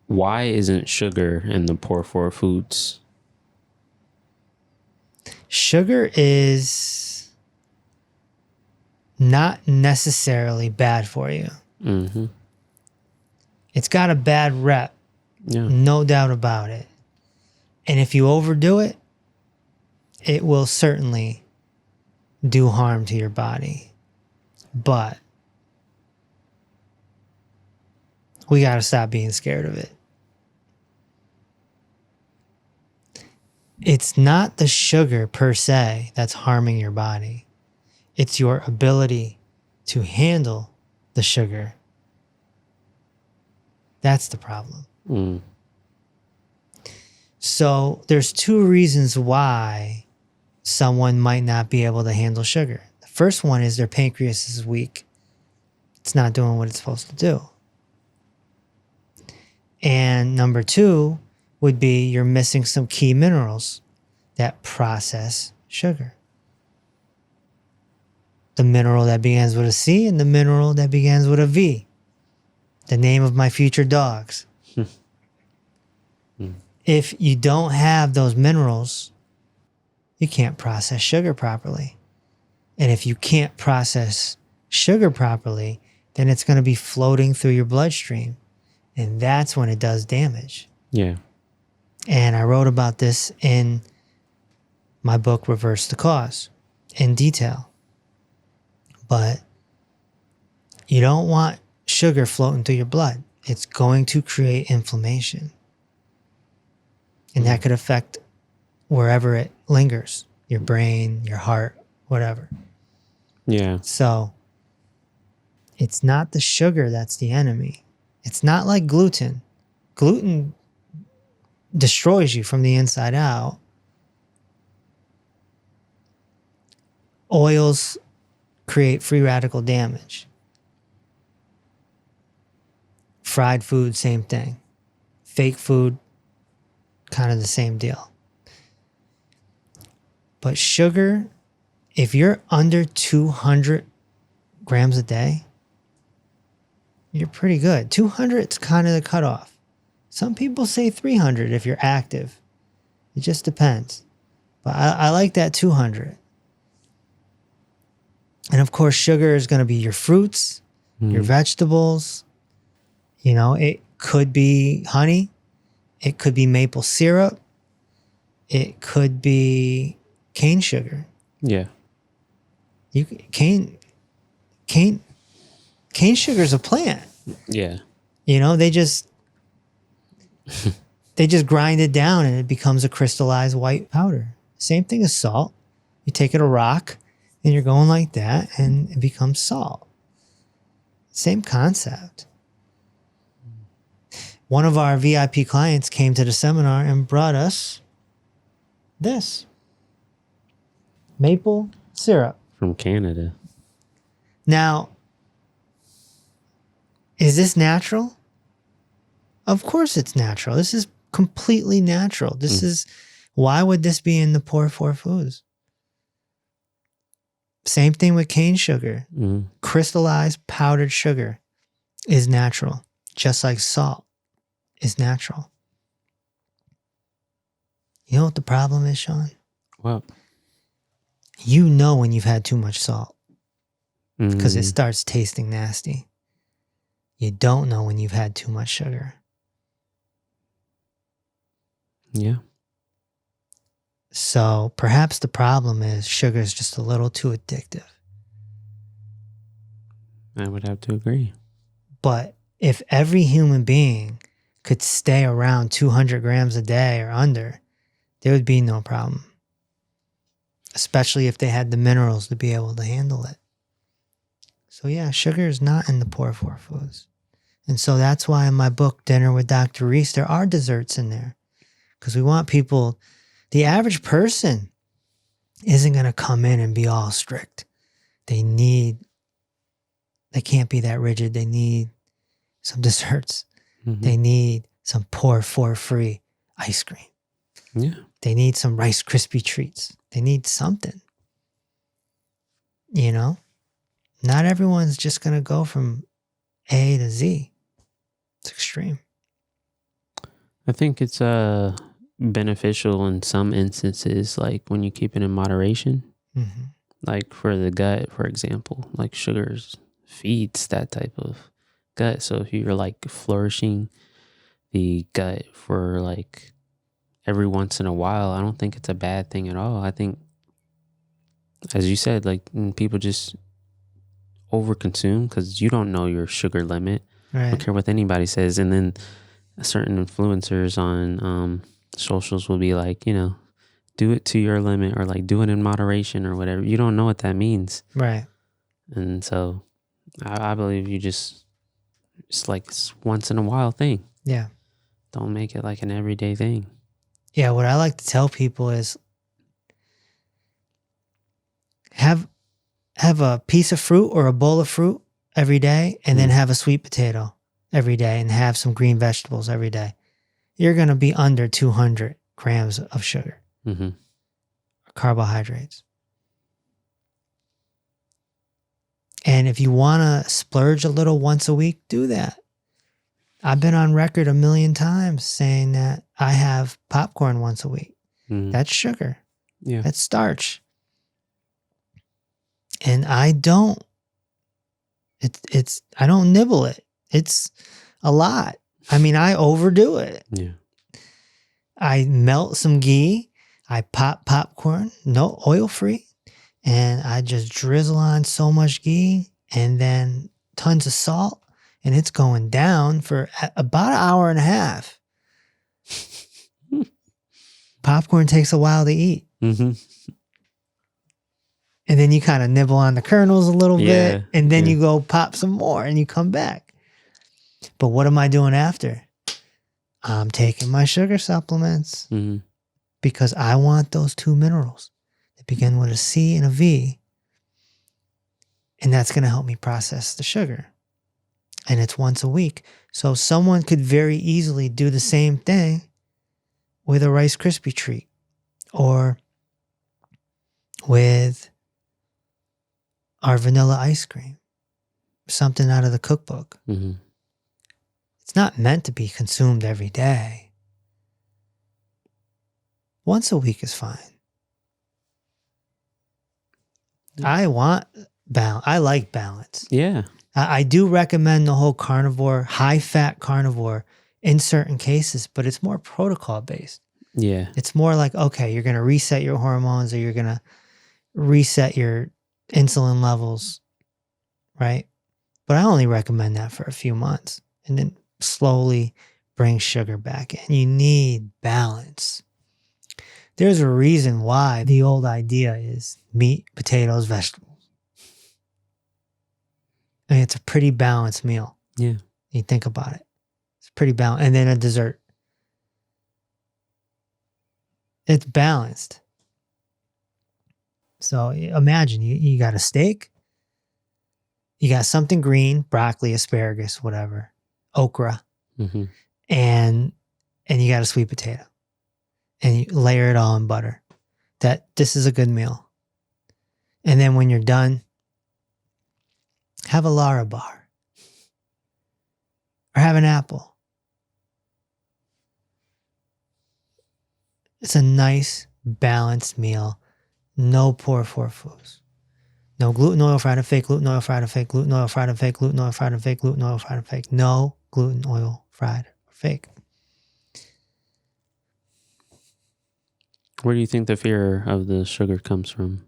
Why isn't sugar in the poor for foods? Sugar is not necessarily bad for you. Mm-hmm. It's got a bad rep, no doubt about it. And if you overdo it, it will certainly do harm to your body. But we got to stop being scared of it. It's not the sugar per se that's harming your body. It's your ability to handle the sugar. That's the problem. Mm. So there's two reasons why someone might not be able to handle sugar. The first one is their pancreas is weak. It's not doing what it's supposed to do. And number two would be you're missing some key minerals that process sugar. The mineral that begins with a C and the mineral that begins with a V. The name of my future dogs. If you don't have those minerals, you can't process sugar properly. And if you can't process sugar properly, then it's going to be floating through your bloodstream. And that's when it does damage. Yeah. And I wrote about this in my book, Reverse the Cause, in detail. But you don't want sugar floating through your blood. It's going to create inflammation. And that could affect wherever it lingers, your brain, your heart, whatever. Yeah. So it's not the sugar that's the enemy. It's not like gluten. Gluten destroys you from the inside out. Oils create free radical damage. Fried food, same thing. Fake food, kind of the same deal. But sugar, if you're under 200 grams a day, you're pretty good. 200 is kind of the cutoff. Some people say 300 if you're active. It just depends. But I like that 200. And of course, sugar is going to be your fruits, your vegetables. You know, it could be honey. It could be maple syrup. It could be cane sugar. Yeah. Cane sugar is a plant. Yeah. You know, they just grind it down and it becomes a crystallized white powder. Same thing as salt. You take it a rock and you're going like that and it becomes salt. Same concept. One of our VIP clients came to the seminar and brought us this. Maple syrup. From Canada. Now, is this natural? Of course it's natural. This is completely natural. This is, why would this be in the poor for foods? Same thing with cane sugar. Crystallized powdered sugar is natural, just like salt is natural. You know what the problem is, Sean? What? You know when you've had too much salt because it starts tasting nasty. You don't know when you've had too much sugar. Yeah. So perhaps the problem is sugar is just a little too addictive. I would have to agree. But if every human being could stay around 200 grams a day or under, there would be no problem. Especially if they had the minerals to be able to handle it. So yeah, sugar is not in the poor for foods. And so that's why in my book, Dinner with Dr. Reese, there are desserts in there. Because we want people, the average person isn't going to come in and be all strict. They can't be that rigid. They need some desserts. They need some poor for free ice cream. Yeah. They need some Rice Krispie treats. They need something. You know? Not everyone's just going to go from A to Z. It's extreme. I think it's beneficial in some instances, like when you keep it in moderation. Mm-hmm. Like for the gut, for example, like sugars feeds that type of gut. So if you're like flourishing the gut for like every once in a while, I don't think it's a bad thing at all. I think, as you said, like people just overconsume because you don't know your sugar limit. I don't Right. care what anybody says. And then certain influencers on socials will be like, do it to your limit or like do it in moderation or whatever. You don't know what that means. Right. And so I believe it's like once in a while thing. Yeah. Don't make it like an everyday thing. Yeah. What I like to tell people is have a piece of fruit or a bowl of fruit every day, and then have a sweet potato every day, and have some green vegetables every day. You're going to be under 200 grams of sugar, Mm-hmm. carbohydrates. And if you want to splurge a little once a week, do that. I've been on record 1,000,000 times saying that I have popcorn once a week. Mm-hmm. That's sugar. Yeah. That's starch. And I don't nibble it. It's a lot. I mean, I overdo it. Yeah. I melt some ghee. I pop popcorn, no oil free. And I just drizzle on so much ghee and then tons of salt. And it's going down for about an hour and a half. Popcorn takes a while to eat. Mm-hmm. And then you kind of nibble on the kernels a little bit. And then you go pop some more and you come back. But what am I doing after? I'm taking my sugar supplements because I want those 2 minerals that begin with a C and a V. And that's going to help me process the sugar. And it's once a week. So someone could very easily do the same thing with a Rice Krispie treat or with our vanilla ice cream, something out of the cookbook. Mm-hmm. It's not meant to be consumed every day. Once a week is fine. I want balance. I like balance. Yeah. I do recommend the whole carnivore, high-fat carnivore in certain cases, but it's more protocol-based. Yeah. It's more like, okay, you're going to reset your hormones or you're going to reset your insulin levels, right? But I only recommend that for a few months and then slowly bring sugar back in. You need balance. There's a reason why the old idea is meat, potatoes, vegetables. I mean, it's a pretty balanced meal. Yeah. You think about it. It's pretty balanced. And then a dessert. It's balanced. So imagine you got a steak, you got something green, broccoli, asparagus, whatever, okra, and you got a sweet potato, and you layer it all in butter. This is a good meal. And then when you're done, have a Lara bar or have an apple. It's a nice, balanced meal. No poor foods. No gluten, oil, fried, and fake, gluten, oil, fried, and fake, gluten, oil, fried, and fake, gluten, oil, fried, and fake, gluten, oil, fried, and fake. No gluten, oil, fried, or fake. Where do you think the fear of the sugar comes from?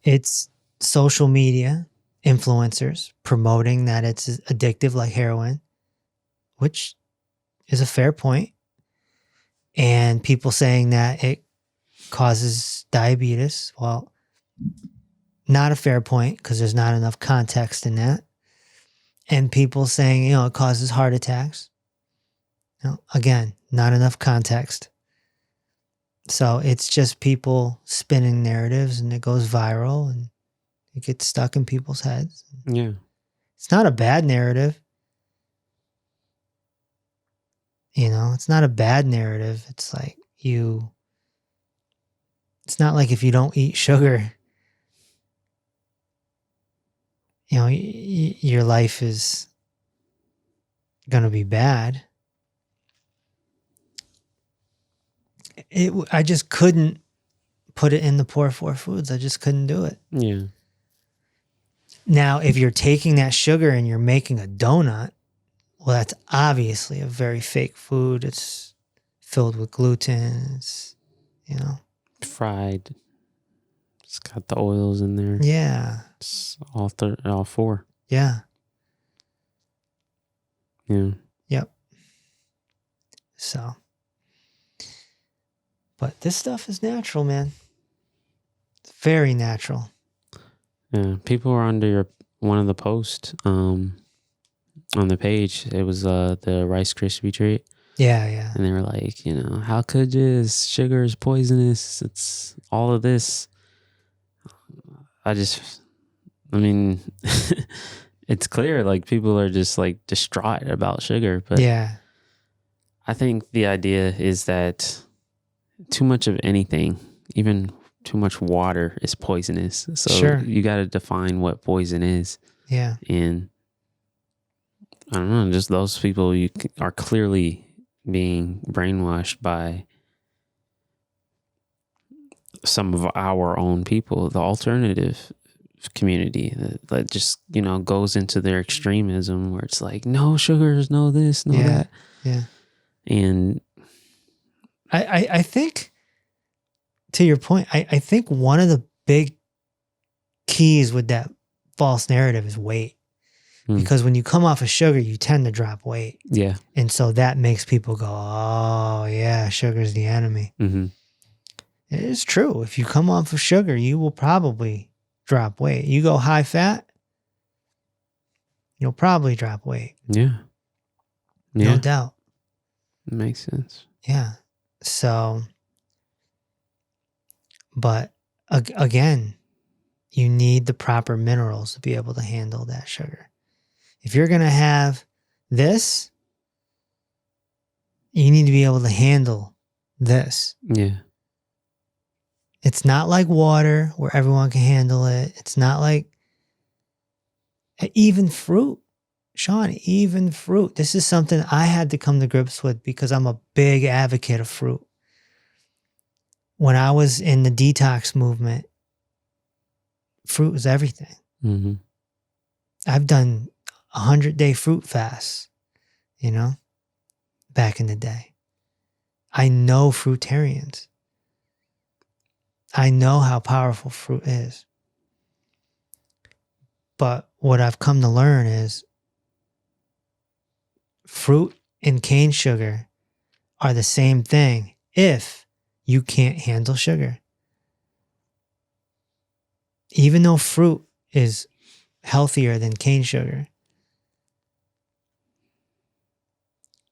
It's social media, influencers promoting that it's addictive like heroin, which is a fair point. And people saying that it causes diabetes. Well, not a fair point because there's not enough context in that. And people saying, it causes heart attacks. Again, not enough context. So it's just people spinning narratives and it goes viral and it gets stuck in people's heads. Yeah. It's not a bad narrative. It's not a bad narrative. It's like it's not like if you don't eat sugar, your life is going to be bad. I just couldn't put it in the poor four foods. I just couldn't do it. Yeah. Now, if you're taking that sugar and you're making a donut, well, that's obviously a very fake food. It's filled with gluten. It's, Fried. It's got the oils in there. Yeah. It's all four. Yeah. Yeah. Yep. So, but this stuff is natural, man. It's very natural. Yeah. People were under one of the posts on the page. It was the Rice Krispie treat. Yeah, yeah. And they were like, how could this? Sugar is poisonous. It's all of this. I mean, it's clear, like, people are just, like, distraught about sugar. But yeah. I think the idea is that too much of anything, even too much water, is poisonous. So Sure. You got to define what poison is. Yeah. And I don't know, just those people are clearly being brainwashed by some of our own people, the alternative community that just, goes into their extremism where it's like, no sugars, no this, no that. Yeah. And I think, to your point, I think one of the big keys with that false narrative is weight. Because when you come off of sugar, you tend to drop weight. Yeah. And so that makes people go, oh, yeah, sugar's the enemy. Mm-hmm. It is true. If you come off of sugar, you will probably drop weight. You go high fat, you'll probably drop weight. Yeah. No doubt. It makes sense. Yeah. So, but again, you need the proper minerals to be able to handle that sugar. If you're going to have this, you need to be able to handle this. Yeah. It's not like water where everyone can handle it. It's not like even fruit. Sean, even fruit. This is something I had to come to grips with because I'm a big advocate of fruit. When I was in the detox movement, fruit was everything. Mm-hmm. I've done 100-day fruit fasts, back in the day. I know fruitarians. I know how powerful fruit is. But what I've come to learn is fruit and cane sugar are the same thing if you can't handle sugar. Even though fruit is healthier than cane sugar,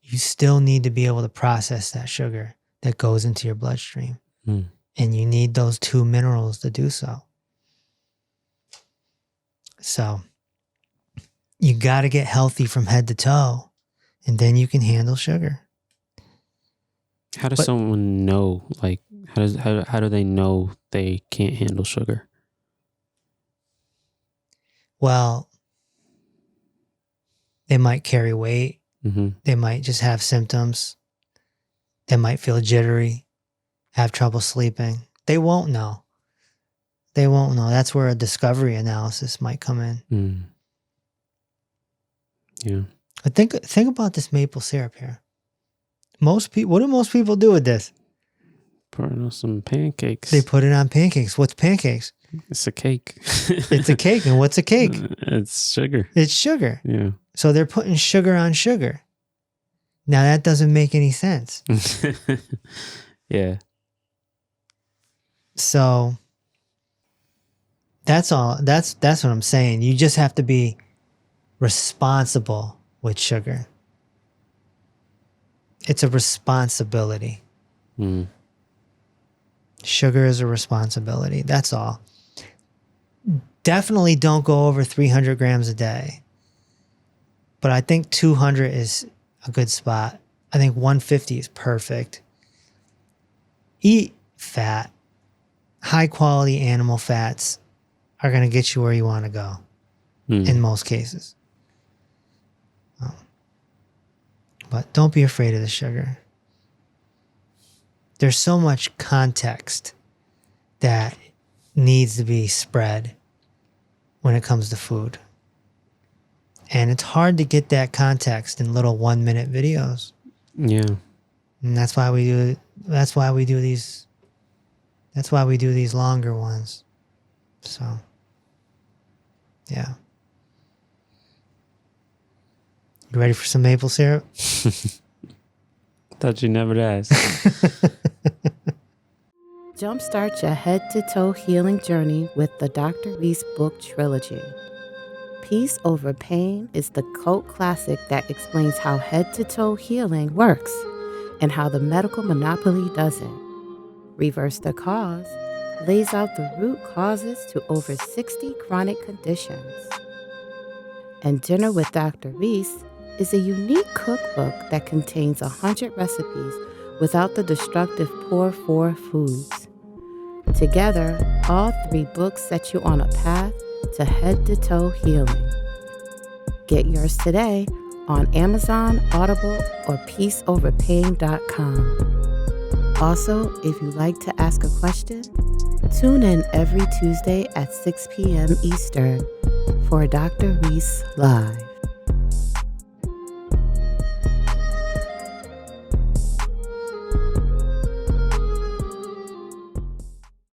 you still need to be able to process that sugar that goes into your bloodstream. And you need those two minerals to do so. So you got to get healthy from head to toe, and then you can handle sugar. How does someone know, like, how do they know they can't handle sugar? Well, they might carry weight. Mm-hmm. They might just have symptoms. They might feel jittery, have trouble sleeping. They won't know. They won't know. That's where a discovery analysis might come in. Yeah. But think about this maple syrup here. What do most people do with this? Put on some pancakes. They put it on pancakes. What's pancakes? It's a cake. It's a cake. And what's a cake? It's sugar. It's sugar. Yeah. So they're putting sugar on sugar. Now that doesn't make any sense. Yeah. So that's all. That's what I'm saying. You just have to be responsible with sugar. It's a responsibility. Sugar is a responsibility. That's all. Definitely don't go over 300 grams a day. But I think 200 is a good spot. I think 150 is perfect. Eat fat. High quality animal fats are going to get you where you want to go in most cases. But don't be afraid of the sugar. there's so much context that needs to be spread when it comes to food. And it's hard to get that context in little 1-minute videos. Yeah. And that's why we do these longer ones. So yeah. You ready for some maple syrup? Thought you never asked. Jumpstart your head-to-toe healing journey with the Dr. Reese book trilogy. Peace Over Pain is the cult classic that explains how head-to-toe healing works and how the medical monopoly doesn't. Reverse the Cause lays out the root causes to over 60 chronic conditions. And Dinner with Dr. Reese is a unique cookbook that contains 100 recipes without the destructive pour for foods. Together, all 3 books set you on a path to head-to-toe healing. Get yours today on Amazon, Audible, or peaceoverpain.com. Also, if you'd like to ask a question, tune in every Tuesday at 6 p.m. Eastern for Dr. Reese Live.